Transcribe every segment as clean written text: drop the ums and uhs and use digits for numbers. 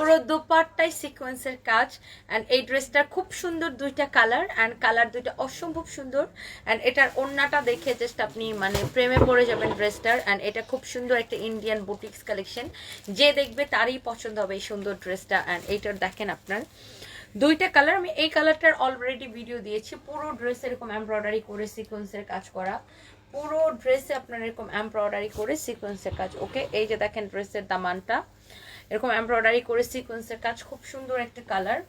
পুরো দোপাট্টায় সিকোয়েন্সের কাজ। অ্যান্ড এই ড্রেসটার খুব সুন্দর দুইটা কালার, অ্যান্ড কালার দুইটা অসম্ভব সুন্দর। অ্যান্ড এটার ওড়নাটা দেখে জাস্ট আপনি মানে প্রেমে পড়ে যাবেন ড্রেসটার। অ্যান্ড এটা খুব সুন্দর একটা ইন্ডিয়ান বুটিক্স কালেকশন, যে দেখবে তারই পছন্দ হবে এই সুন্দর ড্রেসটা। অ্যান্ড এইটার দেখেন আপনার দুইটা কালার, আমি এই কালারটার অলরেডি ভিডিও দিয়েছি। পুরো ড্রেস এরকম এমব্রয়ডারি করে সিকোয়েন্সের কাজ করা, পুরো ড্রেসে আপনার এরকম এমব্রয়ডারি করে সিকোয়েন্সের কাজ। ওকে, এই যে দেখেন ড্রেসের দামানটা এরকম এমব্রয়ডারি করে সিকোয়েন্সের কাজ, খুব সুন্দর একটা colour.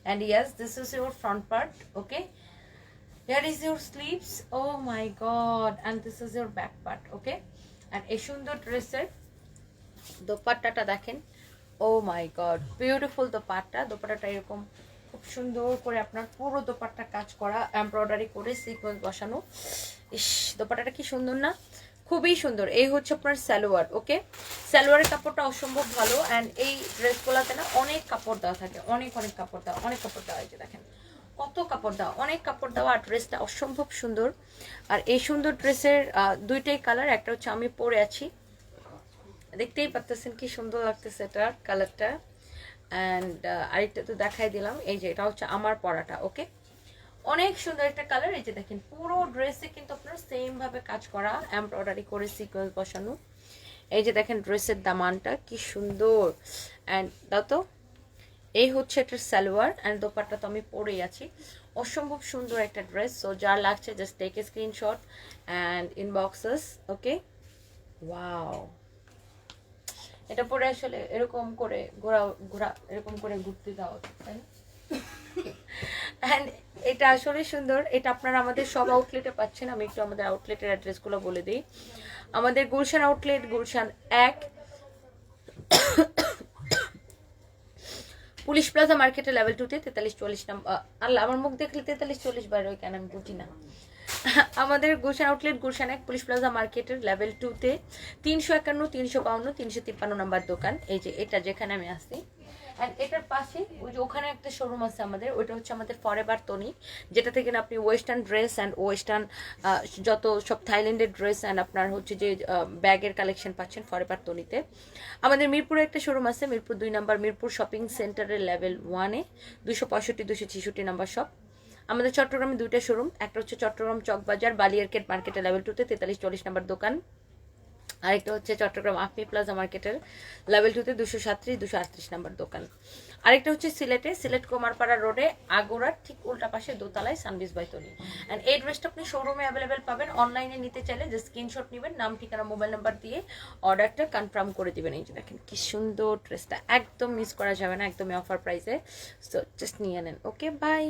And yes, this is your front part. Okay, here is your sleeves, oh my god, and this is your back part. Okay, and এই সুন্দর ড্রেসের দোপাট্টাটা দেখেন, oh my god, beautiful dupatta. দোপাট্টাটা এরকম খুব সুন্দর করে আপনার পুরো দোপাট্টা কাজ করা, এমব্রয়ডারি করে সিকোয়েন্স বসানো। ইস, দোপাট্টাটা কি সুন্দর না, খুবই সুন্দর। এই হচ্ছে আপনার সালোয়ার। ওকে, সালোয়ারের কাপড়টা অসম্ভব ভালো। অ্যান্ড এই ড্রেসগুলোতে না অনেক কাপড় দেওয়া থাকে, অনেক অনেক কাপড় দেওয়া, অনেক কাপড় দেওয়া। এই যে দেখেন কত কাপড় দেওয়া, অনেক কাপড় দেওয়া। আর ড্রেসটা অসম্ভব সুন্দর। আর এই সুন্দর ড্রেসের দুইটাই কালার, একটা হচ্ছে আমি পরে আছি, দেখতেই পাচ্ছেন কি সুন্দর লাগতেছে এটার কালারটা। অ্যান্ড আরেকটা তো দেখাই দিলাম, এই যে এটা হচ্ছে আমার পরাটা। ওকে, অনেক সুন্দর একটা কালার। এই যে দেখেন পুরো ড্রেসে কিন্তু আপনার সেম ভাবে কাজ করা, এমব্রয়ডারি করে সিকোয়েন্স বসানো। এই যে দেখেন ড্রেসের দামানটা কি সুন্দর। অ্যান্ড দাও তো, এই হচ্ছে এটার সালোয়ার। অ্যান্ড দোপাট্টা তো আমি পরেই আছি, অসম্ভব সুন্দর একটা ড্রেস। সো যার লাগছে just take a screenshot and inbox us. Okay, wow, এটা পরে আসলে এরকম করে ঘোরা ঘোরা এরকম করে ঘুরতে দাও, তাই না? অ্যান্ড এটা আসলে সুন্দর। এটা আপনারা আমাদের সব আউটলেটে পাচ্ছেন। আমি একটু আমাদের আউটলেটের অ্যাড্রেসগুলো বলে দিই। আমাদের Gulshan outlet, Gulshan 1, police plaza মার্কেটে লেভেল 2-তে 43-40 নম্বর। আল্লাহ, আমার মুখ দেখলে 43-40 বার হয় কেন আমি বুঝি না। আমাদের Gulshan outlet, Gulshan 1, police plaza মার্কেটের লেভেল 2-তে 351, 352, 353 নাম্বার দোকান। এই যে এটা যেখানে আমি আসছি, অ্যান্ড এটার পাশে ওই যে ওখানে একটা শোরুম আছে আমাদের, ওইটা হচ্ছে আমাদের ফরএভার তনি, যেটা থেকে না আপনি ওয়েস্টার্ন ড্রেস অ্যান্ড ওয়েস্টার্ন যত সব থাইল্যান্ডের ড্রেস অ্যান্ড আপনার হচ্ছে যে ব্যাগের কালেকশন পাচ্ছেন ফরএভার তনিতে। আমাদের মিরপুরে একটা শোরুম আছে, মিরপুর 2 নাম্বার, মিরপুর শপিং সেন্টারের লেভেল 1-এ 265, 266 নাম্বার শপ। আমাদের চট্টগ্রামে দুইটা শোরুম, একটা হচ্ছে চট্টগ্রাম চকবাজার বালিয়ারকেট মার্কেটে লেভেল 2-তে 43-40 নাম্বার দোকান, আরেকটা হচ্ছে চট্টগ্রাম আফমি প্লাজা মার্কেটের লেভেল 2-তে 237, 238 নাম্বার দোকান। আরেকটা হচ্ছে সিলেটে, সিলেট কুমারপাড়া রোডে আগোড়ার ঠিক উল্টা পাশে দোতলায় সানবিজ বাই তনি। অ্যান্ড এই ড্রেসটা আপনি শোরুমে অ্যাভেলেবেল পাবেন। অনলাইনে নিতে চাইলে যে স্ক্রিনশট নেবেন, নাম ঠিকানা মোবাইল নাম্বার দিয়ে অর্ডারটা কনফার্ম করে দিবেন। এই যে দেখেন কি সুন্দর ড্রেসটা, একদম মিস করা যাবে না, একদমই অফার প্রাইসে। সো জাস্ট নিয়ে নেন। ওকে, বাই।